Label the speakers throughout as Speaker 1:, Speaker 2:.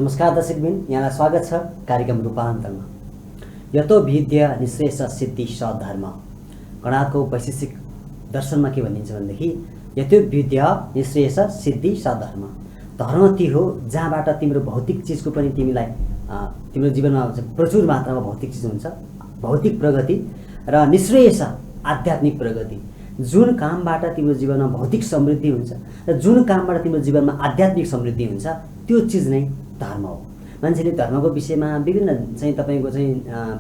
Speaker 1: नमस्कार दर्शकबिन, यहाँलाई स्वागत छ कार्यक्रम रूपान्तरमा। यतो विद्या निश्रेष सिद्धि सधर्म। गणनाथको वैशेषिक दर्शनमा के भनिन्छ भनेदेखि यतो विद्या निश्रेष सिद्धि सधर्म। धर्म ती हो जहाँबाट तिम्रो भौतिक चिजको पनि तिमीलाई तिम्रो जीवनमा प्रचुर मात्रामा भौतिक चिज हुन्छ, भौतिक प्रगति र निश्रेष आध्यात्मिक प्रगति। जुन कामबाट तिम्रो जीवनमा भौतिक समृद्धि हुन्छ र जुन कामबाट तिम्रो जीवनमा आध्यात्मिक समृद्धि हुन्छ त्यो चिज नै धर्म हो। मान्छेले धर्मको विषयमा विभिन्न चाहिँ तपाईको चाहिँ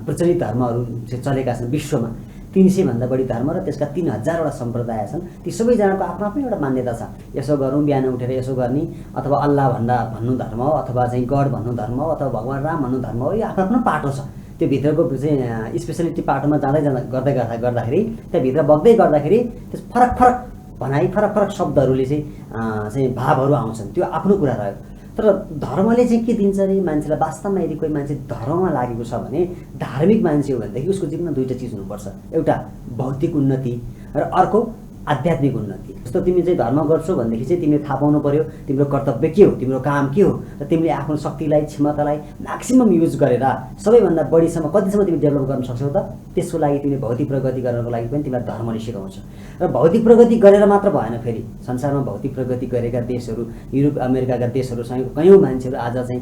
Speaker 1: प्रचलित धर्महरू चाहिँ चलेका छन्। विश्वमा 300 भन्दा बढी धर्म र त्यसका 3000 वटा सम्प्रदाय छन्। ती सबैजनाको आफ्नो आफ्नो एउटा मान्यता छ। यसो गरौँ, बिहान उठेर यसो गर्ने, अथवा अल्लाह भन्नु धर्म हो, अथवा चाहिँ गड भन्नु धर्म हो, अथवा भगवान राम भन्नु धर्म हो। यो आफ्नो आफ्नो पाटो छ। त्यो भित्रको चाहिँ स्पेसलिटी पाटोमा गर्दाखेरि त्यहाँभित्र बग्दै गर्दाखेरि त्यस फरक भनाइ फरक शब्दहरूले चाहिँ भावहरू आउँछन्। त्यो आफ्नो कुरा रह्यो। तर धर्मले चाहिँ के दिन्छ अरे मान्छेलाई? वास्तवमा यदि कोही मान्छे धर्ममा लागेको छ भने, धार्मिक मान्छे हो भनेदेखि उसको जीवनमा दुईटा चिज हुनुपर्छ। एउटा भौतिक उन्नति र अर्को आध्यात्मिक उन्नति। जस्तो तिमी चाहिँ धर्म गर्छौ भनेदेखि चाहिँ तिमीले थाहा पाउनु पर्यो तिम्रो कर्तव्य के हो, तिम्रो काम के हो, र तिमीले आफ्नो शक्तिलाई, क्षमतालाई म्याक्सिमम युज गरेर सबैभन्दा बढीसम्म कतिसम्म तिमी डेभलप गर्न सक्छौ त। त्यसको लागि तिमीले भौतिक प्रगति गर्नको लागि पनि तिमीलाई धर्मले सिकाउँछ। र भौतिक प्रगति गरेर मात्र भएन। फेरि संसारमा भौतिक प्रगति गरेका देशहरू, युरोप अमेरिकाका देशहरूसँग कयौँ मान्छेहरू आज चाहिँ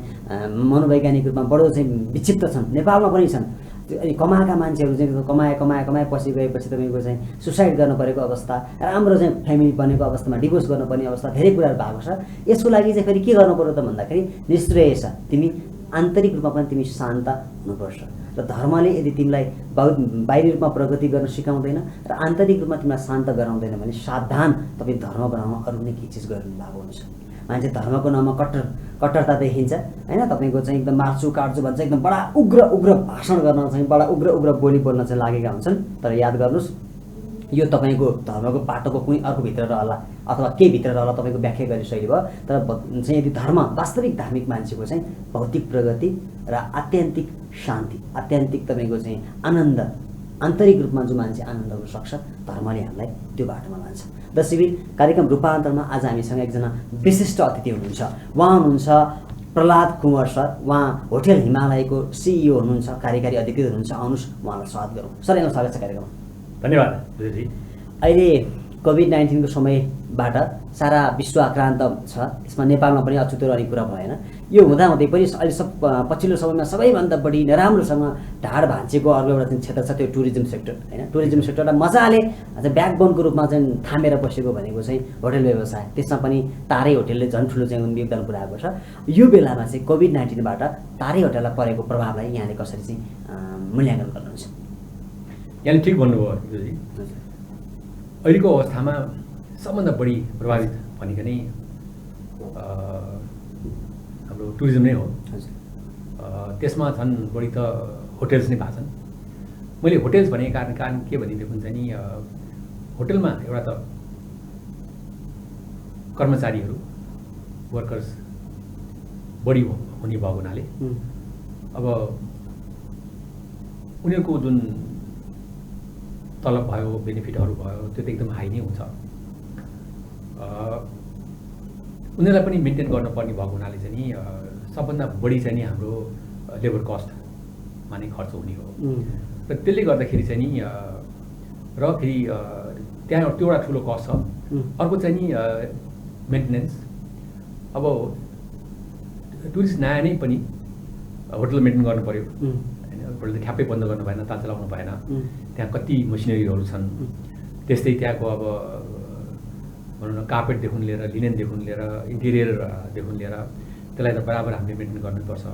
Speaker 1: मनोवैज्ञानिक रूपमा बडो चाहिँ विक्षिप्त छन्। नेपालमा पनि छन्। अनि कमाएका मान्छेहरू चाहिँ कमाए पछि गएपछि तपाईँको चाहिँ सुसाइड गर्न परेको अवस्था, राम्रो चाहिँ फ्यामिली बनेको अवस्थामा डिभोर्स गर्नुपर्ने अवस्था, धेरै कुराहरू भएको छ। यसको लागि चाहिँ फेरि के गर्नु पर्यो त भन्दाखेरि निश्चय छ तिमी आन्तरिक रूपमा पनि तिमी शान्त हुनुपर्छ। र धर्मले यदि तिमीलाई बाहिरी रूपमा प्रगति गर्न सिकाउँदैन र आन्तरिक रूपमा तिमीलाई शान्त गराउँदैन भने सावधान, तपाईँ धर्म बनाउन अरू नै के चिज गर्नु भएको हुन्छ। मान्छे धर्मको नाममा कट्टरता देखिन्छ हैन। तपाईको चाहिँ एकदम मार्छु काट्छु भन्छ, एकदम बडा उग्र भाषण गर्न चाहिँ बडा उग्र बोली बोल्न चाहिँ लागेका हुन्छन्। तर याद गर्नुस्, यो तपाईको धर्मको पाटोको कुनै अर्को भित्र रहला अथवा के भित्र रहला तपाईको व्याख्या गर्ने शैली भयो। तर चाहिँ यदि धर्म वास्तविक धार्मिक मान्छेको चाहिँ भौतिक प्रगति र आत्यन्तिक शान्ति, आत्यन्तिक तपाईको चाहिँ आनन्द, आन्तरिक रूपमा जो मान्छे आनन्द हुन सक्छ, धर्मले हामीलाई त्यो बाटोमा लान्छ। दर्शकबिन, कार्यक्रम रूपान्तरमा आज हामीसँग एकजना विशिष्ट अतिथि हुनुहुन्छ। उहाँ हुनुहुन्छ प्रहलाद कुँवर सर। उहाँ होटल हिमालयको CEO हुनुहुन्छ, कार्यकारी अधिकृत हुनुहुन्छ। आउनुहोस् उहाँलाई स्वागत गरौँ। सर, यहाँलाई स्वागत छ कार्यक्रममा।
Speaker 2: धन्यवाद विजयजी। अहिले
Speaker 1: कोभिड-19 को समयबाट सारा विश्व आक्रान्त छ। यसमा नेपालमा पनि अछुतो रहने कुरा भएन। यो हुँदाहुँदै पनि अहिले पछिल्लो समयमा सबैभन्दा बढी नराम्रोसँग ढाड भाँचेको अर्को एउटा चाहिँ क्षेत्र छ, त्यो टुरिज्म सेक्टर हैन। टुरिज्म सेक्टरलाई मजाले ब्याकबोनको रूपमा चाहिँ थामेर बसेको भनेको चाहिँ होटल व्यवसाय। त्यसमा पनि तारै होटलले झन् ठुलो चाहिँ योगदान पुर्याएको छ। यो बेलामा चाहिँ कोभिड-19बाट तारै होटललाई परेको प्रभावलाई यहाँले कसरी चाहिँ मूल्याङ्कन गर्नुहुन्छ?
Speaker 2: यहाँले ठिक भन्नुभयो विजयजी। अहिलेको अवस्थामा सबभन्दा बढी प्रभावित भनेको नै हाम्रो टुरिज्म नै हो। त्यसमा झन् बढी त होटेल्स नै भएको छन्। मैले होटेल्स भनेको कारण के भनिदिएको हुन्छ नि, होटेलमा एउटा त कर्मचारीहरू, वर्कर्स बढी हुने भएको हुनाले अब उनीहरूको जुन तलब भयो, बेनिफिटहरू भयो, त्यो त एकदम हाई नै हुन्छ। उनीहरूलाई पनि मेन्टेन गर्नुपर्ने भएको हुनाले चाहिँ नि सबभन्दा बढी चाहिँ नि हाम्रो लेबर कस्टमा नै खर्च हुने हो। र त्यसले गर्दाखेरि चाहिँ नि र फेरि त्यहाँ त्यो एउटा ठुलो कस्ट छ। अर्को चाहिँ नि मेन्टेनेन्स। अब टुरिस्ट नआए नै पनि होटल मेन्टेन गर्नु पऱ्यो होइन। होटल त ख्याप्पै बन्द गर्नु भएन, ताल चलाउनु भएन। त्यहाँ कति मसिनरीहरू छन्। त्यस्तै त्यहाँको अब भनौँ न कार्पेटदेखि लिएर, लिनेनदेखि लिएर, इन्टेरियरदेखि लिएर त्यसलाई त बराबर हामीले मेन्टेन गर्नुपर्छ।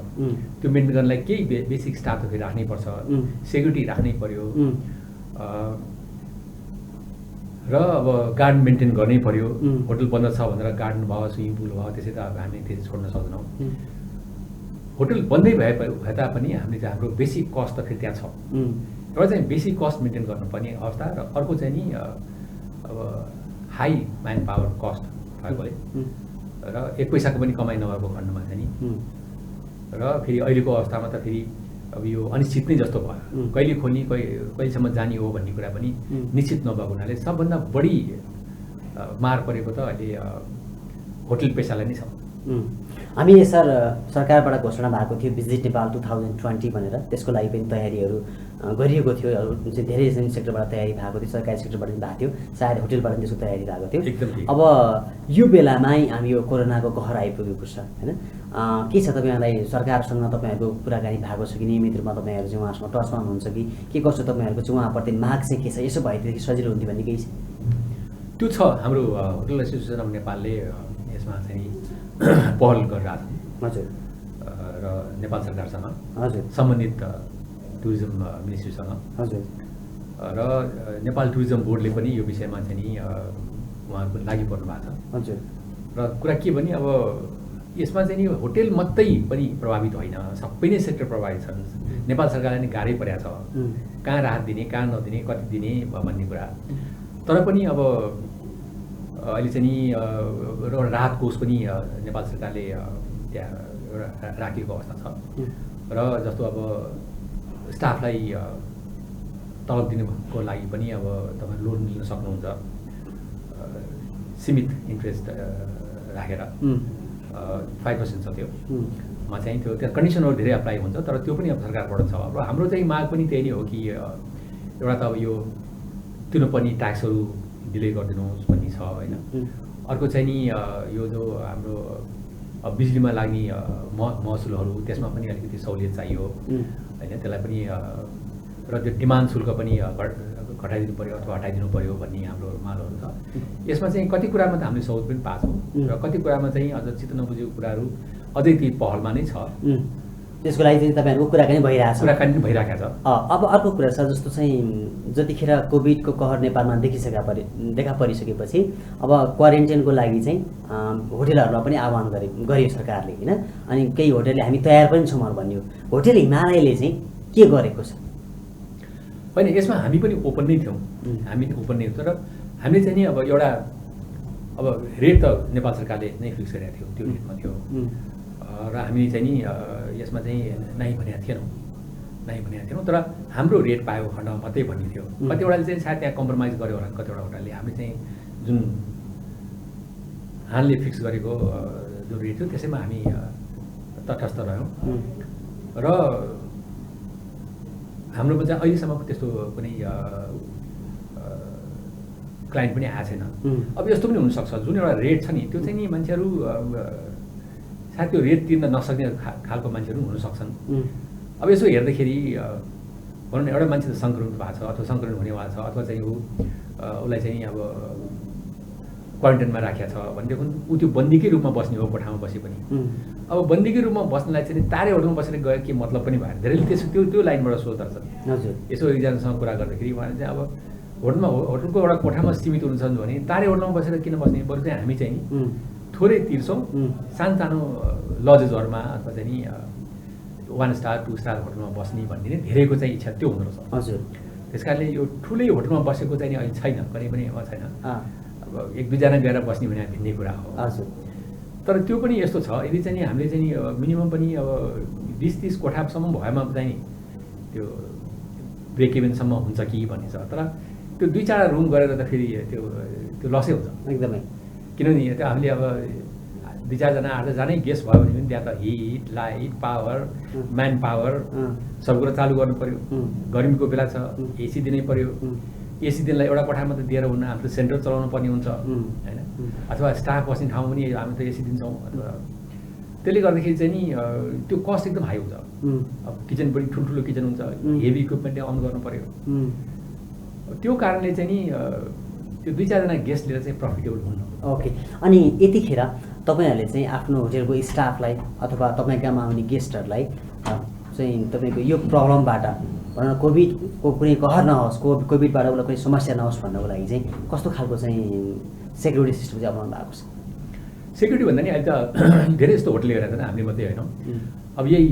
Speaker 2: त्यो मेन्टेन गर्नलाई केही बेसिक स्टाफ त फेरि राख्नै पर्छ, सेक्युरिटी राख्नै पर्यो, र अब गार्डन मेन्टेन गर्नै पर्यो। होटल बन्द छ भनेर गार्डन भयो, स्विमिङ पुल भयो, त्यसै त अब हामी त्यसै छोड्न सक्दैनौँ। होटल बन्दै भए तापनि हामीले चाहिँ हाम्रो बेसिक कस्ट त फेरि त्यहाँ छ। एउटा चाहिँ बेसिक कस्ट मेन्टेन गर्नुपर्ने अवस्था, र अर्को चाहिँ नि अब हाई म्यान पावर कस्ट भएकोले र एक पैसाको पनि कमाइ नभएको खण्डमा चाहिँ नि र फेरि अहिलेको अवस्थामा त फेरि अब यो अनिश्चित नै जस्तो भयो। कहिले खोल्ने, कहिलेसम्म जाने हो भन्ने कुरा पनि निश्चित नभएको हुनाले सबभन्दा बढी मार परेको त अहिले होटल पेसालाई नै छ।
Speaker 1: हामी सर सरकारबाट घोषणा भएको थियो भिजिट नेपाल 2020 भनेर, त्यसको लागि पनि तयारीहरू गरिएको थियो। जुन चाहिँ धेरै सेक्टरबाट तयारी भएको थियो, सरकारी सेक्टरबाट पनि भएको थियो, सायद होटेलबाट पनि त्यसको तयारी भएको थियो। अब यो बेलामै हामी यो कोरोनाको कहर आइपुगेको छ होइन, के छ तपाईँहरूलाई सरकारसँग तपाईँहरूको कुराकानी भएको छ कि नियमित रूपमा तपाईँहरू चाहिँ उहाँसँग टचमा हुनुहुन्छ कि के कसो तपाईँहरूको चाहिँ उहाँप्रति माग चाहिँ के छ? यसो भएदेखि सजिलो हुन्थ्यो भन्ने केही छ?
Speaker 2: त्यो छ, हाम्रो होटल एसोसिएसन अफ नेपालले यसमा चाहिँ पहल गरिरहेको छ।
Speaker 1: हजुर।
Speaker 2: र नेपाल सरकारसँग,
Speaker 1: हजुर,
Speaker 2: सम्बन्धित टुरिज्म मिनिस्ट्रीसँग,
Speaker 1: हजुर,
Speaker 2: र नेपाल टुरिज्म बोर्डले पनि यो विषयमा चाहिँ नि उहाँहरू पनि लागि पर्नु भएको छ।
Speaker 1: हजुर।
Speaker 2: र कुरा के भने अब यसमा चाहिँ नि होटेल मात्रै पनि प्रभावित होइन, सबै नै सेक्टर प्रभावित छन्। नेपाल सरकारले नै गाह्रै परेको छ, कहाँ राहत दिने, कहाँ नदिने, कति दिने भन्ने कुरा। तर पनि अब अहिले चाहिँ नि एउटा राहत कोष पनि नेपाल सरकारले त्यहाँ एउटा राखेको अवस्था छ। र जस्तो अब स्टाफलाई तलब दिनुको लागि पनि अब तपाईँ लोन लिन सक्नुहुन्छ, सीमित इन्ट्रेस्ट राखेर 5% छ त्यो मा चाहिँ त्यो त्यहाँ कन्डिसनहरू धेरै अप्लाई हुन्छ, तर त्यो पनि अब सरकारबाट छ। र हाम्रो चाहिँ माग पनि त्यही नै हो कि एउटा त अब यो तिर्नुपर्ने ट्याक्सहरू डिले गरिदिनुहोस् भन्ने छ होइन। अर्को चाहिँ नि यो जो हाम्रो बिजुलीमा लाग्ने महसुलहरू त्यसमा पनि अलिकति सहुलियत चाहियो होइन, त्यसलाई पनि र त्यो डिमान्ड शुल्क पनि घटाइदिनु पऱ्यो अथवा हटाइदिनु पऱ्यो भन्ने हाम्रो मागहरू छ। यसमा चाहिँ कति कुरामा त हामीले सहुलियत पनि पाएको छौँ र कति कुरामा चाहिँ अझ चित्त नबुझेको कुराहरू अझै ती पहलमा नै छ।
Speaker 1: त्यसको लागि चाहिँ तपाईँहरूको कुराकानी भइरहेको छ?
Speaker 2: कुराकानी भइरहेको छ।
Speaker 1: अब अर्को कुरा छ, जस्तो चाहिँ जतिखेर कोभिडको कहर नेपालमा देखा परिसकेपछि अब क्वारेन्टाइनको लागि चाहिँ होटेलहरूलाई पनि आह्वान गर्यो सरकारले होइन, अनि केही होटेलले हामी तयार पनि छौँ भन्यो। होटेल हिमालयले चाहिँ के गरेको छ?
Speaker 2: होइन, यसमा हामी पनि ओपन नै थियौँ, हामी ओपन नै थियौँ, तर हामीले चाहिँ नि अब एउटा अब रेट त नेपाल सरकारले नै फिक्स गरेको थियो, त्यो रेटमा थियो। र हामीले चाहिँ नि यसमा चाहिँ नै भनेका थिएनौँ, तर हाम्रो रेट पाएको खण्डमा मात्रै भन्ने थियो। कतिवटाले चाहिँ सायद त्यहाँ कम्प्रोमाइज गर्यो होला, कतिवटा होटलले। हामीले चाहिँ जुन हालले फिक्स गरेको जुन रेट थियो त्यसैमा हामी तटस्थ रह्यौँ। र हाम्रोमा चाहिँ अहिलेसम्म त्यस्तो कुनै क्लाइन्ट पनि आएको छैन। अब यस्तो पनि हुनसक्छ, जुन एउटा रेट छ नि त्यो चाहिँ नि मान्छेहरू सायद त्यो रेट तिर्न नसक्ने खालको मान्छेहरू हुन सक्छन्। अब यसो हेर्दाखेरि भनौँ न एउटा मान्छे त सङ्क्रमित भएको छ अथवा सङ्क्रमित हुनेवाला छ अथवा चाहिँ उसलाई चाहिँ अब क्वारेन्टाइनमा राखेको छ भनेदेखि ऊ त्यो बन्दीकै रूपमा बस्ने हो कोठामा बसे पनि। अब बन्दीकै रूपमा बस्नलाई चाहिँ तारे होटलमा बसेर गयो के मतलब पनि भएन। धेरैले त्यो लाइनबाट सोच्दो रहेछ।
Speaker 1: हजुर।
Speaker 2: यसो एकजनासँग कुरा गर्दाखेरि उहाँले चाहिँ अब होटलको एउटा कोठामा सीमित हुनुहुन्छ भने तारे होटलमा बसेर किन बस्ने, बरु चाहिँ हामी चाहिँ थोरै तिर्छौँ सानो लजेसहरूमा अथवा चाहिँ नि 1 स्टार 2 स्टार होटलमा बस्ने भन्ने नै धेरैको चाहिँ इच्छा त्यो हुँदो रहेछ।
Speaker 1: हजुर।
Speaker 2: त्यस कारणले यो ठुलै होटलमा बसेको चाहिँ अहिले छैन, कहीँ पनि छैन। अब 1-2 जना गएर बस्ने भने भिन्नै कुरा हो।
Speaker 1: हजुर।
Speaker 2: तर त्यो पनि यस्तो छ, यदि चाहिँ नि हामीले चाहिँ मिनिमम पनि अब 20-30 कोठासम्म भएमा चाहिँ त्यो ब्रेक इभेनसम्म हुन्छ कि भन्ने छ। तर त्यो 2-4 रुम गरेर त फेरि त्यो लसै हुन्छ
Speaker 1: एकदमै।
Speaker 2: किनभने त्यो हामीले अब 2-4 जना 8 जनै गेस्ट भयो भने पनि त्यहाँ त heat, light, power, manpower सब कुरा चालु गर्नु पऱ्यो। गर्मीको बेला छ, एसी दिनै पऱ्यो। एसी दिनलाई एउटा कोठामा त दिएर हुन्न, हामीले सेन्टर चलाउनु पर्ने हुन्छ होइन, अथवा स्टाफ बस्ने ठाउँमा पनि हामी त एसी दिन्छौँ। अथवा त्यसले गर्दाखेरि चाहिँ नि त्यो कस्ट एकदम हाई हुन्छ। अब किचन पनि ठुल्ठुलो किचन हुन्छ, हेभी इक्विपमेन्ट अन गर्नु पऱ्यो। त्यो कारणले चाहिँ नि त्यो 2-4 जना गेस्ट लिएर चाहिँ प्रफिटेबल हुन्न।
Speaker 1: ओके। अनि यतिखेर तपाईँहरूले चाहिँ आफ्नो होटेलको स्टाफलाई अथवा तपाईँ कहाँमा आउने गेस्टहरूलाई चाहिँ तपाईँको यो प्रब्लमबाट भनौँ न कोभिडको कुनै कहर नहोस्, कोभिडबाट उसलाई कुनै समस्या नहोस् भन्नको लागि चाहिँ कस्तो खालको चाहिँ सेक्युरिटी सिस्टम चाहिँ अपनाउनु भएको छ?
Speaker 2: सेक्युरिटी भन्दा नि अहिले त धेरै जस्तो होटलले गरेर त हामीले मात्रै होइनौँ। अब यही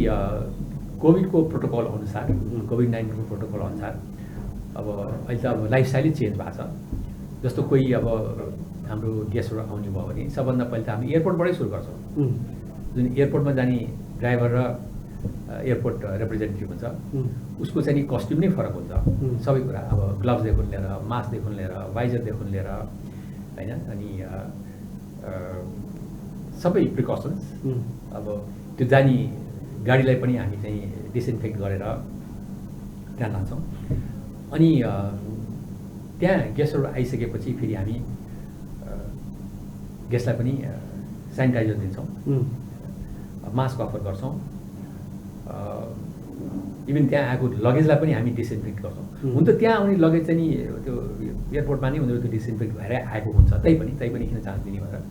Speaker 2: कोभिडको प्रोटोकल अनुसार, कोभिड-19को प्रोटोकल अनुसार अब अहिले त अब लाइफस्टाइलै चेन्ज भएको छ। जस्तो कोही अब हाम्रो गेस्टहरू आउने भयो भने सबभन्दा पहिले त हामी एयरपोर्टबाटै सुरु गर्छौँ। जुन एयरपोर्टमा जाने ड्राइभर र एयरपोर्ट रिप्रेजेन्टेटिभ हुन्छ उसको चाहिँ कस्ट्युम नै फरक हुन्छ। सबै कुरा अब ग्लभ्सदेखि लिएर, मास्कदेखि लिएर, वाइजरदेखि लिएर होइन, अनि सबै प्रिकसन्स अब त्यो जाने गाडीलाई पनि हामी चाहिँ डिसइन्फेक्ट गरेर त्यहाँ लान्छौँ। अनि त्यहाँ गेस्टहरू आइसकेपछि फेरि हामी गेस्टलाई पनि सेनिटाइजर दिन्छौँ, मास्क अफर गर्छौँ, इभन त्यहाँ आएको लगेजलाई पनि हामी डिसइन्फेक्ट गर्छौँ। हुन त त्यहाँ आउने लगेज चाहिँ नि त्यो एयरपोर्टमा नै उनीहरू त्यो डिसइन्फेक्ट भएर आएको हुन्छ, तैपनि किन चान्स दिने भनेर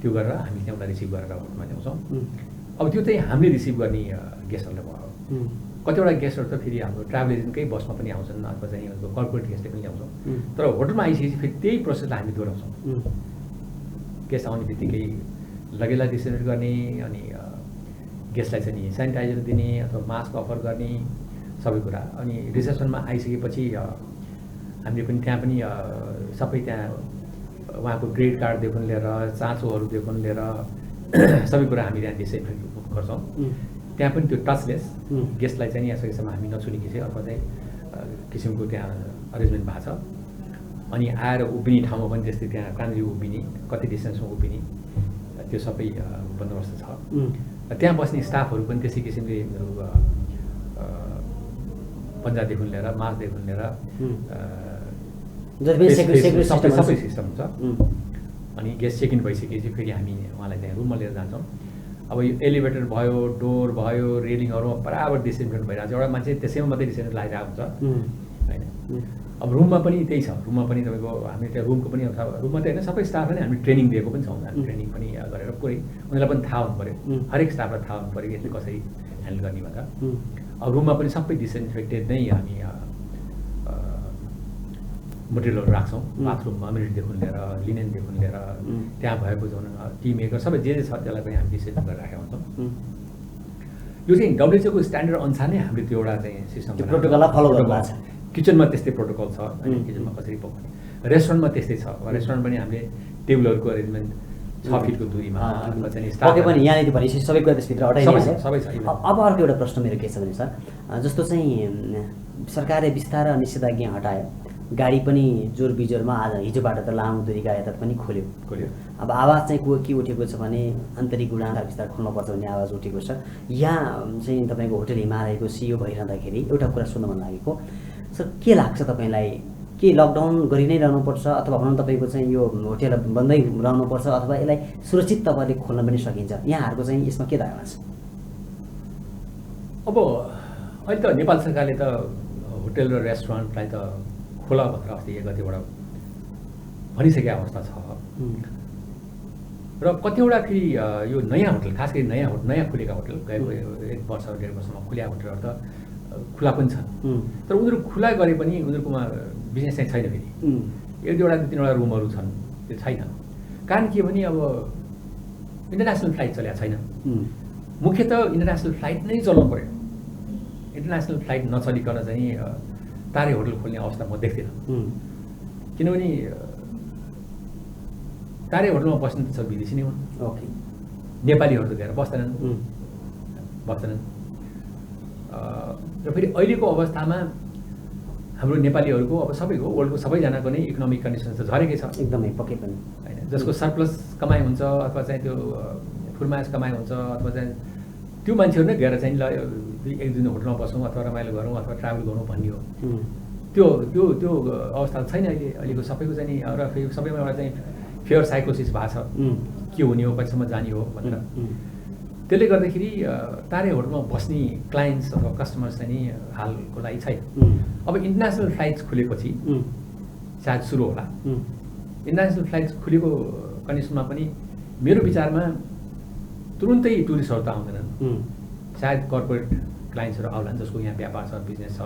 Speaker 2: त्यो गरेर हामी त्यहाँ उसलाई रिसिभ गरेर होटलमा ल्याउँछौँ। अब त्यो चाहिँ हामीले रिसिभ गर्ने गेस्टहरूलाई भयो। कतिवटा गेस्टहरू त फेरि हाम्रो ट्राभल एजेन्टकै बसमा पनि आउँछन् अथवा चाहिँ कर्पोरेट गेस्टले पनि ल्याउँछौँ। तर होटलमा आइसकेपछि फेरि त्यही प्रोसेसलाई हामी दोहोऱ्याउँछौँ। गेस्ट आउने बित्तिकै लगेजलाई डिसइन्फेक्ट गर्ने, अनि गेस्टलाई चाहिँ नि सेनिटाइजर दिने अथवा मास्क अफर गर्ने सबै कुरा। अनि रिसेप्सनमा आइसकेपछि हामीले पनि त्यहाँ पनि सबै त्यहाँ उहाँको ग्रेड कार्डदेखि लिएर चाँचोहरूदेखि लिएर सबै कुरा हामी त्यहाँ डिसइन्फेक्ट गर्छौँ। त्यहाँ पनि त्यो टचलेस गेस्टलाई चाहिँ यहाँसकेसम्म हामी नछुने किसिम अथवा चाहिँ किसिमको त्यहाँ अरेन्जमेन्ट भएको छ। अनि आएर उभिने ठाउँमा पनि त्यस्तै त्यहाँ कहाँनिर उभिने, कति डिस्टेन्समा उभिने, त्यो सबै बन्दोबस्त छ। त्यहाँ बस्ने स्टाफहरू पनि त्यसै किसिमले पन्जादेखि लिएर मासदेखि लिएर सबै सिस्टम हुन्छ। अनि गेस्ट चेक इन भइसकेपछि फेरि हामी उहाँलाई त्यहाँ रुममा लिएर जान्छौँ। अब यो एलिभेटर भयो, डोर भयो, रेलिङहरूमा बराबर डिसइन्फेक्ट भइरहेको छ। एउटा मान्छे त्यसैमा मात्रै डिसइन्फेक्ट लागिरहेको हुन्छ होइन। अब रुममा पनि त्यही छ। रुममा पनि तपाईँको हामी त्यहाँ रुमको पनि रुममा त होइन, सबै स्टाफलाई नै हामी ट्रेनिङ दिएको पनि छौँ। हामी ट्रेनिङ पनि गरेर पुरै उनीहरूलाई पनि थाहा हुनु पऱ्यो, हरेक स्टाफलाई थाहा हुनु पऱ्यो यसले कसरी ह्यान्डल गर्ने भनेर। अब रुममा पनि सबै डिसइन्फेक्टेड नै हामी मटेरियलहरू राख्छौँ। बाथरुममा अम्युनिटीदेखि लिएर लिनेनदेखि लिएर त्यहाँ भएको जुन टी मेकर सबै जे छ त्यसलाई पनि हामी डिसइन्फेक्ट गरेर राखेका हुन्छौँ। यो चाहिँ WHO को स्ट्यान्डर्ड अनुसार नै हामीले त्यो एउटा चाहिँ सिस्टम
Speaker 1: प्रोटोकललाई फलो गर्नु छ।
Speaker 2: किचनमा त्यस्तै प्रोटोकल छ, किचनमा कसरी पकाउने। रेस्टुरेन्टमा त्यस्तै छ। रेस्टुरेन्ट पनि हामीले टेबलहरूको अरेन्जमेन्ट 6 फिटको दूरीमा
Speaker 1: पके पनि यहाँनिर भनेपछि सबै कुरा त्यसभित्र हटाइन्छ।
Speaker 2: सबै छ।
Speaker 1: अब अर्को एउटा प्रश्न मेरो के छ भने सर, जस्तो चाहिँ सरकारले बिस्तारै निषेधाज्ञा हटायो, गाडी पनि जोर बिजोरमा आज हिजोबाट त लामो दूरीका यातायात पनि खोल्यो। अब आवाज चाहिँ के उठेको छ भने आन्तरिक उडानहरू बिस्तारै खोल्नुपर्छ भन्ने आवाज उठेको छ। यहाँ चाहिँ तपाईँको होटल हिमालयको CEO भइरहँदाखेरि एउटा कुरा सुन्न मन लागेको सर, के लाग्छ तपाईँलाई, के लकडाउन गरि नै रहनुपर्छ अथवा भनौँ तपाईँको चाहिँ यो होटल बन्दै रहनुपर्छ अथवा यसलाई सुरक्षित तपाईँले खोल्न पनि सकिन्छ? यहाँहरूको चाहिँ यसमा के धारणा छ?
Speaker 2: अब अहिले त नेपाल सरकारले त होटल र रेस्टुरेन्टलाई त खोला भनेर अस्ति एक गतिबाट भनिसकेको अवस्था छ। र कतिवटा फेरि यो नयाँ होटल, खास गरी नयाँ खुलेका होटल, गएको 1 वर्ष 1.5 वर्षमा खुलेका होटलहरू त खुला पनि छन्। तर उनीहरू खुला गरे पनि उनीहरूकोमा बिजनेस चाहिँ छैन। फेरि 1-2वटा 2-3वटा रुमहरू छन्, त्यो छैन। कारण के भने अब इन्टरनेसनल फ्लाइट चलेको छैन। मुख्यतः इन्टरनेसनल फ्लाइट नै चलाउनु पऱ्यो। इन्टरनेसनल फ्लाइट नचलिकन चाहिँ तारे होटल खोल्ने अवस्था म देख्दिनँ। किनभने तारे होटलमा बस्ने त सब विदेशी नै हुन्। नेपालीहरू त गएर बस्दैनन्। र फेरि अहिलेको अवस्थामा हाम्रो नेपालीहरूको अब सबैको वर्ल्डको सबैजनाको नै इकोनोमिक कन्डिसन त झरेकै छ।
Speaker 1: एकदमै पक्कै पनि
Speaker 2: होइन। जसको सरप्लस कमाइ हुन्छ अथवा चाहिँ त्यो फुर्मास कमाइ हुन्छ अथवा चाहिँ त्यो मान्छेहरू नै गएर चाहिँ ल 1 दिन होटलमा बसौँ अथवा रमाइलो गरौँ अथवा ट्राभल गरौँ भन्ने हो। त्यो त्यो त्यो अवस्था छैन अहिलेको सबैको चाहिँ नि। र फेरि सबैमा एउटा चाहिँ फेयर साइकोसिस भएको छ, के हुने हो, कतिसम्म जाने हो भनेर। त्यसले गर्दाखेरि तारे होटलमा बस्ने क्लाइन्ट्स अथवा कस्टमर्स चाहिँ नि हालको लागि छैन। अब इन्टरनेसनल फ्लाइट्स खुलेपछि सायद सुरु होला। इन्टरनेसनल फ्लाइट्स खुलेको कन्डिसनमा पनि मेरो विचारमा तुरुन्तै टुरिस्टहरू त आउँदैनन्। सायद कर्पोरेट क्लाइन्ट्सहरू आउलान् जसको यहाँ व्यापार छ, बिजनेस छ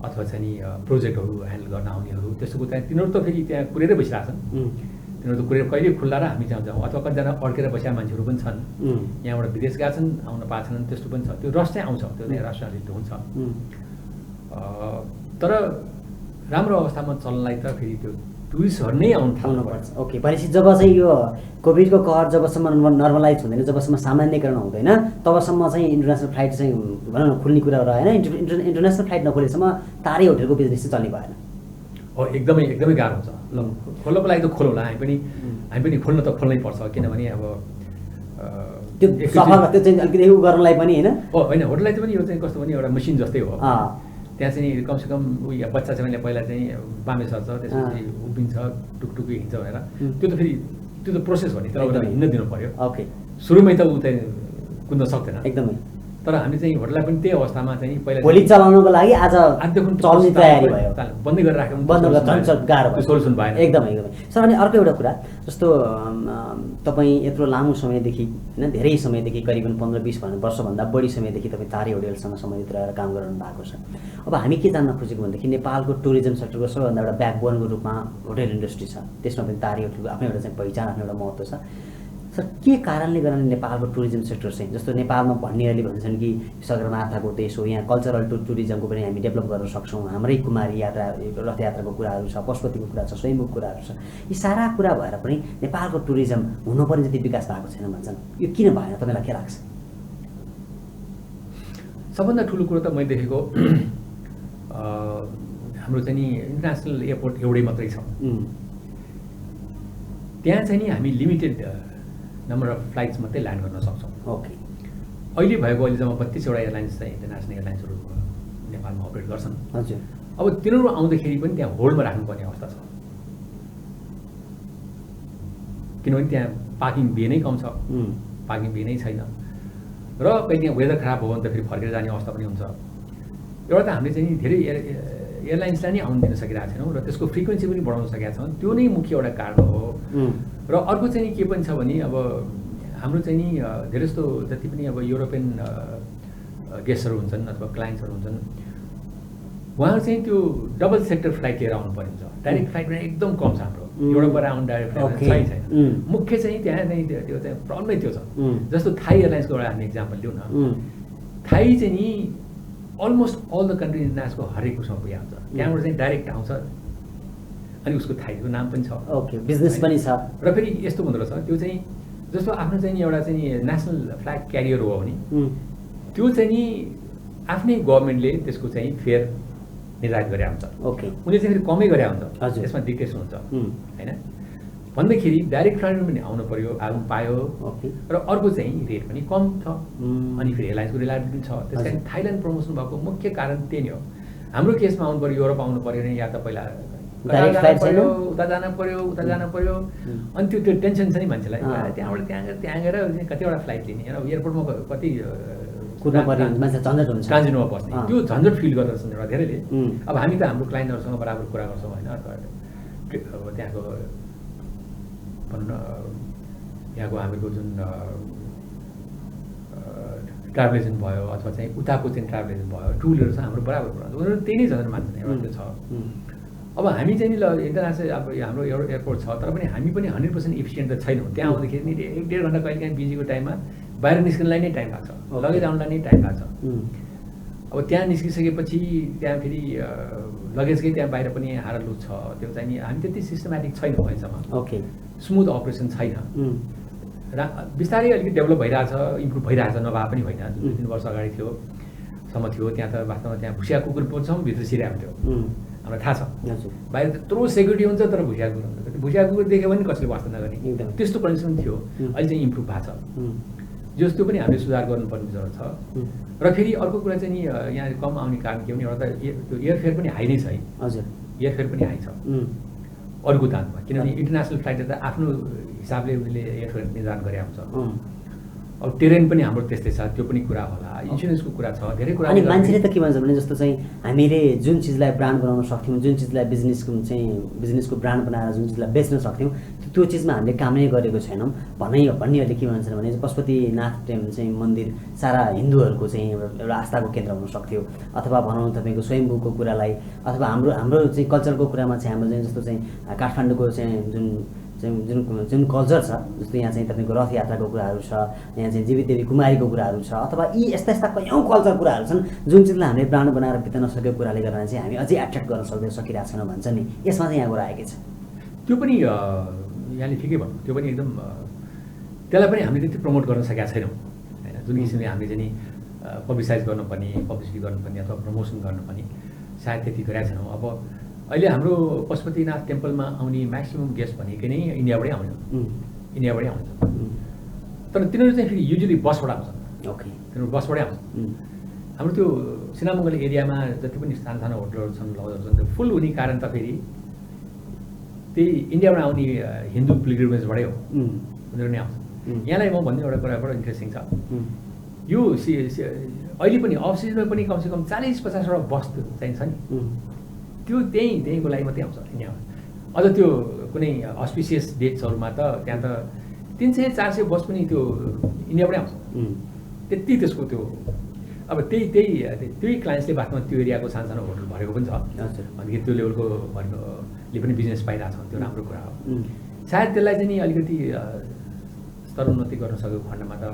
Speaker 2: अथवा चाहिँ नि प्रोजेक्टहरू ह्यान्डल गर्न आउनेहरू। त्यस्तोको चाहिँ तिनीहरू त फेरि त्यहाँ कुरेरै बसिरहेछन्। तिनीहरू त कुरेर कहिले खुल्ला र हामी त्यहाँ जाउँ। अथवा कतिजना अड्केर बसेका मान्छेहरू पनि छन्, यहाँबाट विदेश गएका छन्, आउन पाएको छैनन्। त्यस्तो पनि छ। त्यो रस चाहिँ आउँछ, त्यो चाहिँ राष्ट्रिय हुन्छ। तर राम्रो अवस्थामा चल्नलाई त फेरि त्यो टुरिस्टहरू नै आउनुपर्छ।
Speaker 1: ओके, भनेपछि जब चाहिँ यो कोभिडको कहर जबसम्म नर्मलाइज हुँदैन, जबसम्म सामान्यकरण हुँदैन, तबसम्म चाहिँ इन्टरनेसनल फ्लाइट चाहिँ भनौँ न खुल्ने कुरा रहेन। इन्टरनेसनल फ्लाइट नखोलेसम्म तारे होटलको बिजनेस चाहिँ चल्ने भएन।
Speaker 2: हो, एकदमै गाह्रो हुन्छ। ल खोल्नको लागि त खोलौँला, हामी पनि खोल्न त खोल्नै पर्छ। किनभने अब
Speaker 1: त्यो सफा त्यो चाहिँ अलिकति उ गर्नलाई पनि होइन
Speaker 2: होइन होटललाई चाहिँ पनि यो चाहिँ कस्तो भने एउटा मसिन जस्तै हो त्यहाँ चाहिँ कमसेकम उयो बच्चा चाहिँ मैले पहिला चाहिँ बामे सर्छ त्यसपछि उभिन्छ टुकटुकी हिँड्छ भनेर त्यो त फेरि त्यो त प्रोसेस हो नि त्यसलाई हिँड्न दिनु पर्यो
Speaker 1: ओके
Speaker 2: सुरुमै त ऊ चाहिँ कुद्न सक्दैन
Speaker 1: एकदमै
Speaker 2: तर हामी चाहिँ होटललाई पनि त्यही अवस्थामा चाहिँ पहिला
Speaker 1: भोलि चलाउनको लागि आज चल्ने तयारी भयो
Speaker 2: बन्दै गरेर राख्नु
Speaker 1: बन्द गरेर गाह्रो भयो
Speaker 2: सोल्युसन भएन
Speaker 1: एकदमै सर अनि अर्को एउटा कुरा जस्तो तपाईँ यत्रो लामो समयदेखि होइन धेरै समयदेखि करिबन 15-20 वर्षभन्दा बढी समयदेखि तपाईँ तारे होटलसँग सम्बन्धित रहेर काम गरिरहनु भएको छ अब हामी के जान्न खोजेको भनेदेखि नेपालको टुरिज्म सेक्टरको सबैभन्दा एउटा ब्याकबोनको रूपमा होटल इन्डस्ट्री छ त्यसमा पनि तारे होटलको आफ्नो एउटा चाहिँ पहिचान आफ्नो एउटा महत्त्व छ सर के कारणले गर्दा नेपालको टुरिज्म सेक्टर चाहिँ जस्तो नेपालमा भन्नेहरूले भन्छन् कि सगरमाथाको देश हो यहाँ कल्चरल टुरिज्मको पनि हामी डेभलप गर्न सक्छौँ हाम्रै कुमारी यात्रा रथयात्राको कुराहरू छ पशुपतिको कुरा छ स्वयम्भूको कुराहरू छ यी सारा कुरा भएर पनि नेपालको टुरिज्म हुनुपर्ने जति विकास भएको छैन भन्छन् यो किन भएन तपाईँलाई के लाग्छ
Speaker 2: सबभन्दा ठुलो कुरो त मैले देखेको हाम्रो चाहिँ नि इन्टरनेसनल एयरपोर्ट एउटै मात्रै छ त्यहाँ चाहिँ नि हामी लिमिटेड नम्बर अफ फ्लाइट्स मात्रै ल्यान्ड गर्न सक्छौँ
Speaker 1: ओके
Speaker 2: अहिले भएको अहिलेसम्म 32वटा एयरलाइन्स चाहिँ इन्टरनेसनल एयरलाइन्सहरू नेपालमा अपरेट गर्छन्
Speaker 1: हजुर
Speaker 2: अब तिनीहरू आउँदाखेरि पनि त्यहाँ होल्डमा राख्नुपर्ने अवस्था छ किनभने त्यहाँ पार्किङ बे नै कम छ पार्किङ बे नै छैन र कहिले त्यहाँ वेदर खराब भयो भने त फेरि फर्केर जाने अवस्था पनि हुन्छ एउटा त हामीले चाहिँ धेरै एयरलाइन्सलाई नै आउनु दिन सकिरहेको छैनौँ र त्यसको फ्रिक्वेन्सी पनि बढाउन सकेका छौँ त्यो नै मुख्य एउटा कारण हो र अर्को चाहिँ के पनि छ भने अब हाम्रो चाहिँ नि धेरै जस्तो जति पनि अब युरोपियन गेस्टहरू हुन्छन् अथवा क्लाइन्ट्सहरू हुन्छन् उहाँहरू चाहिँ त्यो डबल सेक्टर फ्लाइट लिएर आउनु पर्ने हुन्छ डाइरेक्ट फ्लाइट पनि एकदम कम छ हाम्रो युरोपबाट आउनु डाइरेक्ट फ्लाइट छैन मुख्य चाहिँ त्यहाँ चाहिँ त्यो चाहिँ प्रब्लमै त्यो छ जस्तो थाई एयरलाइन्सको एउटा हामी इक्जाम्पल लिउँ न थाई चाहिँ नि अलमोस्ट अल द कन्ट्री इन्टरनेसनलको हरेक उसमा पुगिहाल्छ त्यहाँबाट चाहिँ डाइरेक्ट आउँछ अनि उसको थाईको नाम पनि छ
Speaker 1: ओके बिजनेस पनि छ
Speaker 2: र फेरि यस्तो हुँदो रहेछ त्यो चाहिँ जस्तो आफ्नो चाहिँ एउटा चाहिँ नेसनल फ्ल्याग क्यारियर हो भने त्यो चाहिँ नि आफ्नै गभर्मेन्टले त्यसको चाहिँ फेयर निर्धारित गरे हुन्छ
Speaker 1: ओके
Speaker 2: उनीहरूले चाहिँ फेरि कमै गरे हुन्छ त्यसमा डिक्रेस हुन्छ होइन भन्दाखेरि डाइरेक्ट फ्लाइटमा पनि आउनु पर्यो आउनु पायो र अर्को चाहिँ रेट पनि कम छ अनि फेरि एयरलाइन्सको रिलायबिलिटी छ त्यस कारण थाइल्यान्ड प्रमोसन भएको मुख्य कारण त्यही नै हो हाम्रो केसमा आउनु पर्यो युरोप आउनु पर्यो भने या त पहिला उता जानु पर्यो अनि त्यो टेन्सन छ नि मान्छेलाई त्यहाँबाट त्यहाँ गएर कतिवटा फ्लाइट लिने एयरपोर्टमा कति
Speaker 1: कुर्न पर्ने मान्छे झन्झट हुन्छ
Speaker 2: ट्रान्जिटमा बस्ने त्यो झन्झट फिल गर्दछन् एउटा धेरैले अब हामी त हाम्रो क्लाइन्टहरूसँग बराबर कुरा गर्छौँ होइन अब त्यहाँको भनौँ न यहाँको हामीको जुन ट्राभल एजेन्ट भयो अथवा चाहिँ उताको चाहिँ ट्राभल एजेन्ट भयो टुलहरू छ हाम्रो बराबर कुरा उनीहरू त्यही नै झन् मान्छन् एउटा त्यो छ अब हामी चाहिँ नि ल इन्टरनेसनल अब हाम्रो एउटा एयरपोर्ट छ तर पनि हामी पनि 100% इफिसियन्ट त छैनौँ त्यहाँ आउँदाखेरि नि 1-1.5 घन्टा कहिले काहीँ बिजीको टाइममा बाहिर निस्किनलाई नै टाइम लाग्छ लगेज आउनलाई नै टाइम लाग्छ अब त्यहाँ निस्किसकेपछि त्यहाँ फेरि लगेजकै त्यहाँ बाहिर पनि हारा लुज छ त्यो चाहिँ नि हामी त्यति सिस्टमेटिक छैनौँ अहिलेसम्म
Speaker 1: ओके
Speaker 2: स्मुथ अपरेसन छैन र बिस्तारै अलिकति डेभलप भइरहेछ इम्प्रुभ भइरहेछ नभए पनि होइन 2-3 वर्ष अगाडि सम्म थियो त्यहाँ त वास्तवमा त्यहाँ भुसिया कुकुर पन्छौँ भित्र छिराएको थियो हामीलाई थाहा छ बाहिर त्यत्रो सेक्युरिटी हुन्छ तर भुसिया कुकुर हुन्छ भुसिया कुकुर देख्यो भने कसले वास्ता नगर्ने त्यस्तो कन्डिसन थियो अहिले चाहिँ इम्प्रुभ भएको छ जस्तो पनि हामीले सुधार गर्नुपर्ने जरुरत छ र फेरि अर्को कुरा चाहिँ नि यहाँ कम आउने कारण के भने एउटा त त्यो एयरफेयर पनि हाई नै छ है
Speaker 1: हजुर
Speaker 2: एयरफेयर पनि हाई छ अरूको दाममा किनभने इन्टरनेसनल फ्लाइटले त आफ्नो हिसाबले उनीहरूले एयरफेयर निर्धारण गरे हुन्छ अब टेरेन पनि हाम्रो त्यस्तै छ त्यो पनि कुरा होला इन्सुरेन्सको कुरा छ धेरै कुरा
Speaker 1: अनि मान्छेले त के भन्छ भने जस्तो चाहिँ हामीले जुन चिजलाई ब्रान्ड बनाउन सक्थ्यौँ जुन चिजलाई बिजनेसको ब्रान्ड बनाएर जुन चिजलाई बेच्न सक्थ्यौँ त्यो चिजमा हामीले काम नै गरेको छैनौँ भन्नेहरूले के भन्छन् भने पशुपतिनाथ चाहिँ मन्दिर सारा हिन्दूहरूको चाहिँ एउटा आस्थाको केन्द्र हुन सक्थ्यो अथवा भनौँ तपाईँको स्वयम्भूको कुरालाई अथवा हाम्रो चाहिँ कल्चरको कुरामा चाहिँ हाम्रो चाहिँ जस्तो चाहिँ काठमाडौँको चाहिँ जुन कल्चर छ जस्तो यहाँ चाहिँ तपाईँको रथ यात्राको कुराहरू छ यहाँ चाहिँ जीवित देवी कुमारीको कुराहरू छ अथवा यी यस्ता कैयौँ कल्चर कुराहरू छन् जुन चिजलाई हामीले ब्रान्ड बनाएर बित्न नसकेको कुराले गर्दा चाहिँ हामी अझै एट्र्याक्ट गर्न सकिरहेको छैनौँ भन्छ नि यसमा चाहिँ यहाँ कुरा आएकै छ
Speaker 2: त्यो पनि यहाँले ठिकै भन्नु त्यो पनि एकदम त्यसलाई पनि हामीले त्यति प्रमोट गर्न सकेका छैनौँ होइन जुन किसिमले हामीले चाहिँ पब्लिसाइज गर्नुपर्ने पब्लिसिटी गर्नुपर्ने अथवा प्रमोसन गर्नुपर्ने सायद त्यति गरेका छैनौँ अब अहिले हाम्रो पशुपतिनाथ टेम्पलमा आउने म्याक्सिमम् गेस्ट भनेकै नै इन्डियाबाटै आउँछ तर तिनीहरू चाहिँ फेरि युजली बसबाट आउँछन्।
Speaker 1: ओके,
Speaker 2: तिनीहरू बसबाटै आउँछन्। हाम्रो त्यो सिनामङ्गल एरियामा जति पनि सानो होटलहरू छन्, लजहरू छन्, त्यो फुल हुने कारण त फेरि त्यही इन्डियाबाट आउने हिन्दू पिलग्रिमेजबाटै हो, उनीहरू नै आउँछ। यहाँलाई म भन्ने एउटा कुरा बडो इन्ट्रेस्टिङ छ, यो अहिले पनि अफ सिजनमा पनि कमसेकम 40-50वटा बस चाहिन्छ नि, त्यो त्यहीँको लागि मात्रै आउँछ यहाँ। अझ त्यो कुनै अस्पिसियस डेट्सहरूमा त त्यहाँ त 300-400 बस पनि त्यो इन्डियाबाटै आउँछ। त्यति त्यसको त्यो अब त्यही क्लाइन्ट्सले बादमा त्यो एरियाको सानो होटल भरेको पनि छ, अनि त्यो लेभलको भरेकोले पनि बिजनेस पाइरहेको छ, त्यो राम्रो कुरा हो। सायद त्यसलाई चाहिँ नि अलिकति स्तरोन्नति गर्न सकेको खण्डमा त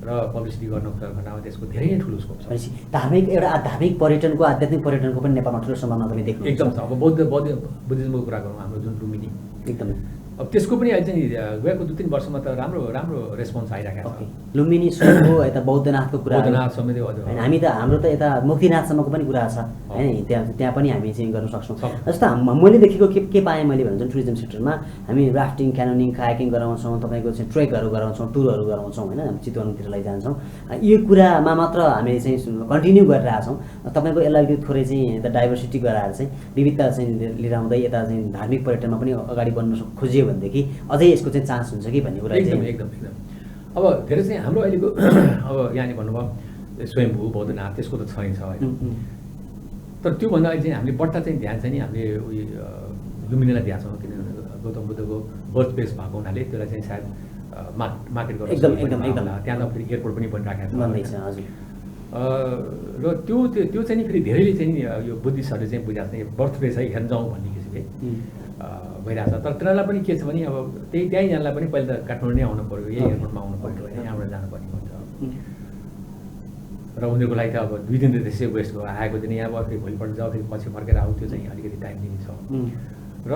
Speaker 2: र पब्लिसिटी गर्न सकेको खण्डमा त्यसको धेरै नै ठुलो स्कोप छ।
Speaker 1: धार्मिक एउटा आध्यात्मिक पर्यटनको आध्यात्मिक पर्यटनको पनि नेपालमा ठुलो सम्भावना तपाईँ देख्नु
Speaker 2: एकदम छ। अब बुद्धिज्मको कुरा गरौँ, हाम्रो जुन लुम्बिनी
Speaker 1: एकदमै,
Speaker 2: अब त्यसको पनि अहिले चाहिँ गएको 2-3 वर्षमा त राम्रो रेस्पोन्स आइरहेको छ।
Speaker 1: लुम्बिनी स्वयंको यता बौद्धनाथको कुरा,
Speaker 2: बौद्धनाथ समेत
Speaker 1: होइन, हामी त हाम्रो त यता मुक्तिनाथसम्मको पनि कुरा छ होइन, त्यहाँ पनि हामी चाहिँ गर्न सक्छौँ। जस्तो मैले देखेको के पाएँ मैले भने टुरिज्म सेक्टरमा हामी राफ्टिङ, क्यानोनिङ, कायाकिङ गराउँछौँ, तपाईँको चाहिँ ट्रेकहरू गराउँछौँ, टुरहरू गराउँछौँ होइन, हामी चितवनतिर लैजान्छौँ। यो कुरामा मात्र हामी चाहिँ कन्टिन्यू गरिरहेछौँ। तपाईँको यसलाई थोरै चाहिँ यता डाइभर्सिटी गराएर चाहिँ विविधता चाहिँ लिएर आउँदै यता चाहिँ धार्मिक पर्यटनमा पनि अगाडि बढ्न खोजियो भनेदेखि अझै यसको चाहिँ चान्स हुन्छ कि भन्ने कुरा
Speaker 2: एकदम। अब धेरै चाहिँ हाम्रो अहिलेको अब यहाँले भन्नुभयो स्वयम्भू बौद्धनाथ, त्यसको त छैन छ होइन, तर त्योभन्दा अहिले चाहिँ हामीले बढ्ता चाहिँ ध्यान चाहिँ नि हामीले उयो लुम्बिनीलाई दिएको छौँ, किनभने गौतम बुद्धको बर्थ प्लेस भएको हुनाले त्यसलाई चाहिँ सायद मार्केट गर्नु
Speaker 1: एकदम
Speaker 2: त्यहाँ त फेरि एयरपोर्ट पनि बनिराखेको छ
Speaker 1: हजुर।
Speaker 2: र त्यो चाहिँ नि फेरि धेरैले चाहिँ यो बुद्धिस्टहरूले चाहिँ बुझाएको छ बर्थ प्लेस है हेर्न जाउँ भन्ने किसिमले भइरहेको छ। तर तिनीहरूलाई पनि के छ भने अब त्यहीँ जानलाई पनि पहिला त काठमाडौँ नै आउनु पऱ्यो, यही एयरपोर्टमा आउनु पऱ्यो होइन, यहाँबाट जानुपर्ने हुन्छ। र उनीहरूको लागि त अब 2 दिन त त्यसै वेस्ट भयो, आएको दिन यहाँ भयो, फेरि भोलिपल्ट जाऊ, फेरि पछि फर्केर आऊ, त्यो चाहिँ अलिकति टाइम लिने छ। र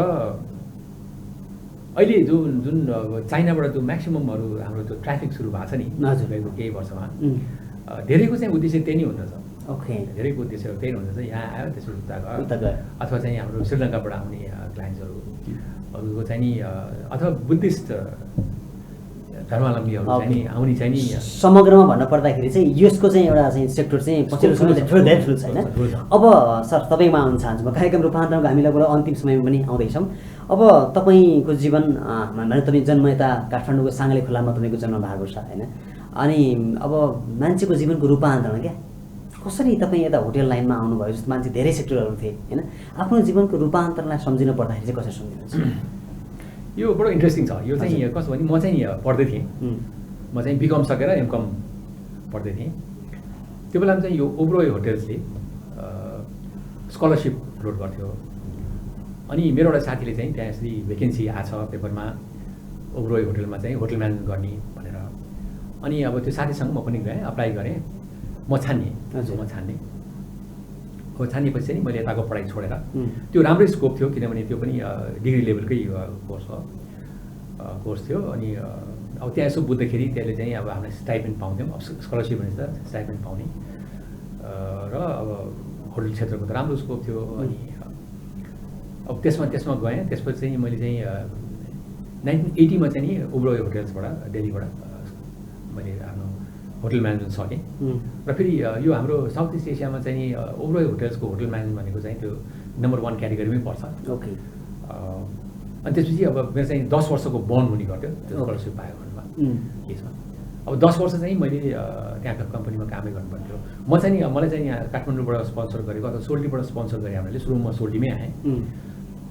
Speaker 2: अहिले जुन चाइनाबाट जो म्याक्सिममहरू हाम्रो त्यो ट्राफिक सुरु भएको छ नि गएको केही वर्षमा, धेरैको चाहिँ उद्देश्य त्यही नै हुँदछ।
Speaker 1: ओके,
Speaker 2: धेरैको उद्देश्य त्यही हुँदछ, यहाँ आयो त्यसो उता गयो, अथवा चाहिँ हाम्रो श्रीलङ्काबाट आउने क्लाइन्ट्सहरूको चाहिँ नि अथवा बुद्धिस्ट धर्मावलम्बीहरू चाहिँ नि आउने चाहिँ नि
Speaker 1: समग्रमा भन्न पर्दाखेरि चाहिँ यसको चाहिँ एउटा चाहिँ सेक्टर चाहिँ पछिल्लो समय धेरै ठुलो छैन। अब सर तपाईँमा आउन चाहन्छु म, कार्यक्रम रूपान्तरणको हामी लगभग अन्तिम समयमा पनि आउँदैछौँ। अब तपाईँको जीवन भने तपाईँ जन्म यता काठमाडौँको साङ्ले खोलामा तपाईँको जन्म भएको छ होइन, अनि अब मान्छेको जीवनको रूपान्तरण क्या कसरी तपाईँ यता होटेल लाइनमा आउनुभयो, जस्तो मान्छे धेरै सेक्टरहरू थिए होइन, आफ्नो जीवनको रूपान्तरणलाई सम्झिनु पर्दाखेरि चाहिँ कसरी सम्झिनुहुन्छ?
Speaker 2: यो बडो इन्ट्रेस्टिङ छ। यो चाहिँ कस्तो भने म चाहिँ पढ्दै थिएँ, म चाहिँ बिकम सकेर एमकम पढ्दै थिएँ। त्यो बेलामा चाहिँ यो ओब्रोय होटेल्सले स्कलरसिप अपलोड गर्थ्यो, अनि मेरो एउटा साथीले चाहिँ त्यहाँ यसरी भेकेन्सी आएको छ पेपरमा ओब्रोय होटेलमा चाहिँ होटल म्यानेजमेन्ट गर्ने भनेर, अनि अब त्यो साथीसँग म पनि गएँ, अप्लाई गरेँ, म छान्ने हो। छानिएपछि चाहिँ मैले यताको पढाइ छोडेर, त्यो राम्रै स्कोप थियो किनभने त्यो पनि डिग्री लेभलकै कोर्स थियो, अनि अब त्यहाँ यसो बुझ्दाखेरि त्यसले चाहिँ अब हामीले स्टाइपेन्ड पाउँथ्यौँ, अब स्कलरसिप भने त स्टाइपेन्ड पाउने, र अब होटल क्षेत्रको त राम्रो स्कोप थियो। अनि अब त्यसमा गएँ। त्यसपछि चाहिँ मैले चाहिँ 1980मा चाहिँ नि ओब्रोय होटेल्सबाट दिल्लीबाट मैले आफ्नो होटल म्यानेजमेन्ट सकेँ। र फेरि यो हाम्रो साउथ इस्ट एसियामा चाहिँ ओब्रोय होटेल्सको होटल म्यानेजमेन्ट भनेको चाहिँ त्यो नम्बर 1 क्याटेगोरीमै पर्छ।
Speaker 1: ओके,
Speaker 2: अनि त्यसपछि अब मेरो चाहिँ 10 वर्षको बन्ड हुने गर्थ्यो त्यो स्कलरसिप पायो भनेमा केसमा। अब 10 वर्ष चाहिँ मैले त्यहाँको कम्पनीमा कामै गर्नुपर्थ्यो। म चाहिँ नि मलाई चाहिँ यहाँ काठमाडौँबाट स्पोन्सर गरेको अथवा सोल्टीबाट स्पोन्सर गरेँ हामीले, सुरुमा सोल्टीमै आएँ।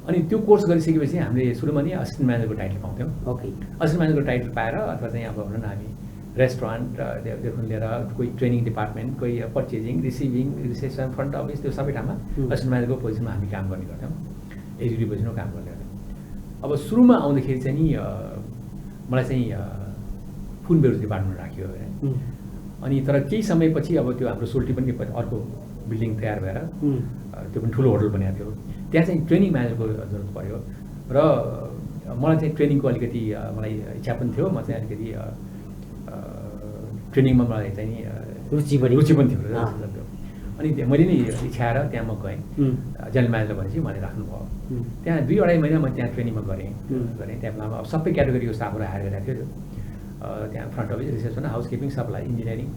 Speaker 2: अनि त्यो कोर्स गरिसकेपछि हामीले सुरुमा नै असिस्टेन्ट म्यानेजरको टाइटल पाउँथ्यौँ।
Speaker 1: ओके,
Speaker 2: असिस्टेन्ट म्यानेजरको टाइटल पाएर अथवा चाहिँ अब भनौँ न हामी रेस्टुरेन्टदेखि लिएर कोही ट्रेनिङ डिपार्टमेन्ट, कोही purchasing, receiving, reception, front office, त्यो सबै ठाउँमा असिस्टेन्ट म्यानेजरको पोजिसनमा हामी काम गर्ने गर्थ्यौँ, एक्जिक्युटिभ पोजिसनमा काम गर्ने गर्थ्यौँ। अब सुरुमा आउँदाखेरि चाहिँ नि मलाई चाहिँ फुड बेभरेज डिपार्टमेन्ट राख्यो होइन, अनि तर केही समयपछि अब त्यो हाम्रो सोल्टी पनि अर्को बिल्डिङ तयार भएर त्यो पनि ठुलो होटल बनेको थियो, त्यहाँ चाहिँ ट्रेनिङ म्यानेजरको जरुरत पऱ्यो। र मलाई चाहिँ ट्रेनिङको अलिकति मलाई इच्छा पनि थियो, म चाहिँ अलिकति ट्रेनिङमा मलाई चाहिँ नि रुचि पनि थियो। अनि मैले नि इच्छाएर त्यहाँ म गएँ, जेनरल म्यानेजर भनेपछि मैले राख्नुभयो। त्यहाँ 2-2.5 महिना म त्यहाँ ट्रेनिङमा गरेँ। त्यहाँ अब सबै क्याटेगोरीको स्टाफहरू हायर गरेको थियो। त्यहाँ front office, reception, housekeeping, supply, engineering,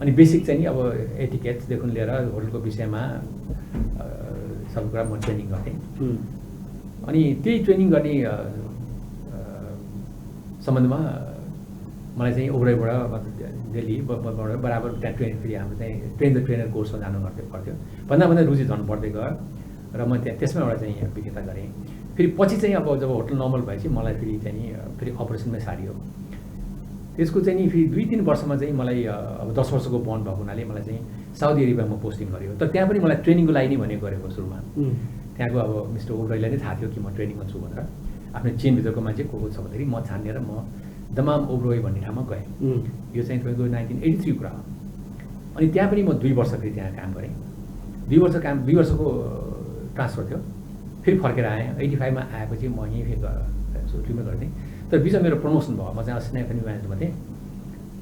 Speaker 2: अनि बेसिक चाहिँ नि अब एटिकेट्सदेखि लिएर होटलको विषयमा सबै कुरा म ट्रेनिङ गर्थेँ। अनि त्यही ट्रेनिङ गर्ने सम्बन्धमा मलाई चाहिँ ओब्रोयबाट दिल्लीबाट बराबर त्यहाँ फेरि हाम्रो चाहिँ ट्रेन द ट्रेनर कोर्समा जानु पर्थ्यो। भन्दा रुचि झन् बढ्दै गयो र म त्यसमा एउटा चाहिँ विज्ञता गरेँ। फेरि पछि चाहिँ अब जब होटल नर्मल भएपछि मलाई फेरि चाहिँ नि फेरि अपरेसनमै सारियो। त्यसको चाहिँ नि फेरि 2-3 वर्षमा चाहिँ मलाई अब 10 वर्षको बन्ड भएको हुनाले मलाई चाहिँ साउदी अरेबियामा पोस्टिङ गरियो। तर त्यहाँ पनि मलाई ट्रेनिङको लागि नै भनेको गरेको सुरुमा। त्यहाँको अब मिस्टर ओब्रोयलाई नै थाहा थियो कि म ट्रेनिङमा छु भनेर। आफ्नो चेनभित्रको मान्छे को छ भन्दाखेरि म छानेर म दमाम ओब्रोय भन्ने ठाउँमा गएँ। यो चाहिँ तपाईँको 1983 कुरा हो। अनि त्यहाँ पनि म 2 वर्ष फेरि त्यहाँ काम गरेँ। 2 वर्षको ट्रान्सफर थियो। फेरि फर्केर आएँ। 85 मा आएपछि म यहीँ फेरि सुरुमै गर्थेँ। तर बिचमा मेरो प्रमोसन भयो। म चाहिँ असिस्टेन्ट एफएनबी म्यानेजरमा थिएँ।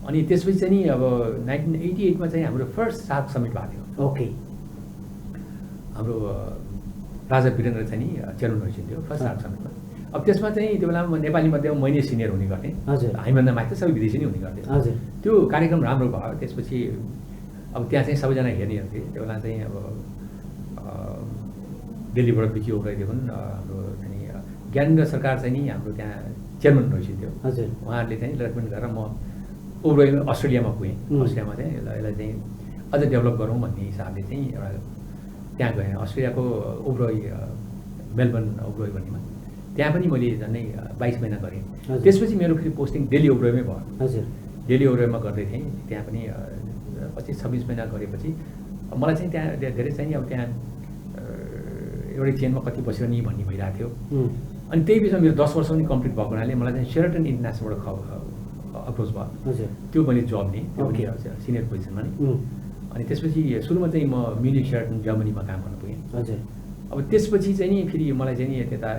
Speaker 2: अनि त्यसपछि चाहिँ नि अब 1988 मा चाहिँ हाम्रो फर्स्ट सार्क समिट भएको थियो।
Speaker 1: ओके। हाम्रो
Speaker 2: राजा वीरेन्द्र चाहिँ नि चेयरम्यान भइसक्यो फर्स्ट सार्क समिटमा। अब त्यसमा चाहिँ त्यो बेलामा नेपाली मध्ये मैले सिनियर हुने गर्थेँ।
Speaker 1: हजुर।
Speaker 2: हामीभन्दा माथि सबै विदेशी नै हुने गर्थेँ।
Speaker 1: हजुर। त्यो
Speaker 2: कार्यक्रम राम्रो भयो। त्यसपछि अब त्यहाँ चाहिँ सबैजना हेर्नेहरू थिए। त्यो बेला चाहिँ अब दिल्लीबाट बिकी ओब्रोयदेखि हाम्रो चाहिँ ज्ञानेन्द्र सरकार चाहिँ नि हाम्रो त्यहाँ चेयरम्यान भइसक्यो।
Speaker 1: हजुर।
Speaker 2: उहाँहरूले चाहिँ रेकमेन्ड गरेर म ओब्रोय अस्ट्रेलियामा पुगेँ। अस्ट्रेलियामा चाहिँ यसलाई चाहिँ अझ डेभलप गरौँ भन्ने हिसाबले चाहिँ एउटा त्यहाँ गएँ। अस्ट्रेलियाको ओब्रोय मेलबर्न ओब्रोय भन्नेमा त्यहाँ पनि मैले झन्डै 22 महिना गरेँ। त्यसपछि मेरो फेरि पोस्टिङ दिल्ली ओब्रोयमै भयो।
Speaker 1: हजुर।
Speaker 2: दिल्ली ओब्रोयमा गर्दै थिएँ। त्यहाँ पनि 25-26 महिना गरेपछि मलाई चाहिँ त्यहाँ धेरै चाहिँ अब त्यहाँ एउटै चेनमा कति बस्यो नि भन्ने भइरहेको थियो। अनि त्यही बिचमा मेरो 10 वर्ष पनि कम्प्लिट भएको हुनाले मलाई चाहिँ शेराटन इन्टरनेसनलबाट अप्रोच भयो। हजुर। त्यो मैले जब लिएँ। ओके। सिनियर पोजिसनमा नि। अनि त्यसपछि सुरुमा चाहिँ म म्युनिक शेराटन जर्मनीमा काम गर्न पुगेँ। हजुर। अब त्यसपछि चाहिँ नि फेरि मलाई चाहिँ नि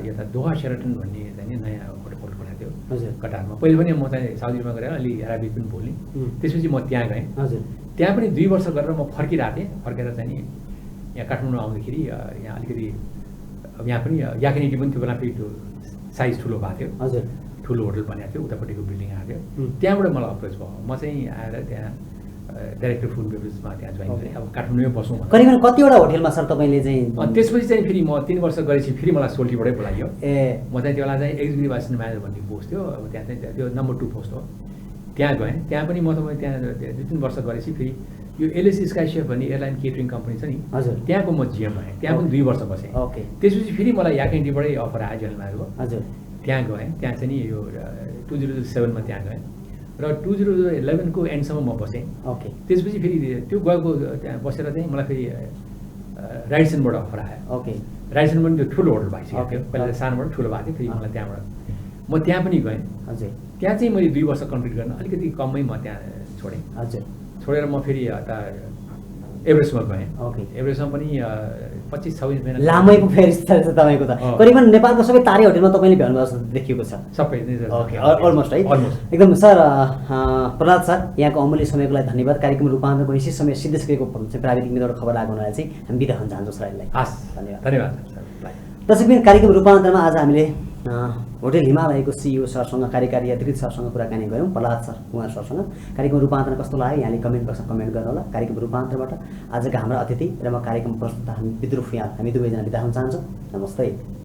Speaker 2: यता दोहा शेराटन भन्ने चाहिँ नि नयाँ होटल खोलेको थियो। हजुर। कटारमा पहिले पनि म चाहिँ साउदीमा गएर अलि अराबिक पनि बोलेँ। त्यसपछि म त्यहाँ गएँ। हजुर। त्यहाँ पनि 2 वर्ष गरेर म फर्किरहेको थिएँ। फर्केर चाहिँ नि यहाँ काठमाडौँ आउँदाखेरि यहाँ अलिकति अब यहाँ पनि याकिनिटी पनि त्यो बेला फेरि त्यो साइज ठुलो भएको थियो। हजुर। ठुलो होटल बनेको थियो। उतापट्टिको बिल्डिङ आएको थियो। त्यहाँबाट मलाई अप्रोच भयो। म चाहिँ आएर त्यहाँ डाइरेक्टर फुड बेभरेजमा त्यहाँ जोइन गरेँ। अब काठमाडौँमै बसौँ भनेर।
Speaker 1: करिबन कतिवटा होटलमा सर तपाईँले चाहिँ?
Speaker 2: अनि त्यसपछि चाहिँ फेरि म 3 वर्ष गरेपछि फेरि मलाई सोल्टीबाटै बोलाइयो। म चाहिँ त्यो बेला चाहिँ एक्जिक्युटिभ असिस्टेन्ट म्यानेजर भन्ने पोस्ट थियो। अब त्यहाँ चाहिँ त्यो नम्बर 2 पोस्ट हो। त्यहाँ गएँ। त्यहाँ पनि म तपाईँ त्यहाँ 2-3 वर्ष गरेपछि फेरि यो एलएसी स्काइसेफ भन्ने एयरलाइन केटरिङ कम्पनी छ नि। हजुर। त्यहाँको म जिएम भएँ। त्यहाँ पनि 2 वर्ष बसेँ। ओके। त्यसपछि फेरि मलाई याकेन्डीबाटै अफर आयो जेलमाको। हजुर। त्यहाँ गएँ। त्यहाँ चाहिँ नि यो 2007 मा त्यहाँ गएँ र 2011 को एन्डसम्म म बसेँ। ओके। त्यसपछि फेरि त्यो गएको त्यहाँ बसेर चाहिँ मलाई फेरि राइडसनबाट अफर आयो। ओके। राइडसन पनि त्यो ठुलो होटल भइसक्यो थियो। पहिला सानोबाट ठुलो भएको थियो। फेरि मलाई त्यहाँबाट म त्यहाँ पनि गएँ। हजुर। त्यहाँ चाहिँ मैले 2 वर्ष कम्प्लिट गर्न अलिकति कमै म त्यहाँ छोडेँ। हजुर। छोडेर म फेरि यता एभरेस्टमा गएँ। ओके। एभरेस्टमा पनि 25-26 महिना
Speaker 1: लामै फेरि तपाईँको त करिबन नेपालको सबै तारे होटलमा तपाईँले भ्याउनु जस्तो देखिएको छ।
Speaker 2: सबै।
Speaker 1: ओके। अलमोस्ट है। अलमोस्ट एकदम। सर प्रहलाद सर यहाँको अमूल्य समयको लागि धन्यवाद। कार्यक्रम रूपान्तरणको निश्चित समय सिद्धि सकेको प्राविधिक मित्रबाट खबर लागेको हुनाले चाहिँ हामी बिदा हुन चाहन्छौँ सरलाई।
Speaker 2: हस्। धन्यवाद।
Speaker 1: दर्शकबिन कार्यक्रम रूपान्तरणमा आज हामीले होटल हिमालयको सिइओ सरसँग कार्यकारी अधिकृत सरसँग कुराकानी गऱ्यौँ। प्रहलाद सर कुमार सरसँग। कार्यक्रम रूपान्तरण कस्तो लाग्यो यहाँले कमेन्ट बक्समा कमेन्ट गर्नु होला। कार्यक्रम रूपान्तरणबाट आजका हाम्रा अतिथि र म कार्यक्रम प्रस्तुत हामी विद्रुप यहाँ हामी दुवैजना बिदा हुन चाहन्छौँ। नमस्ते।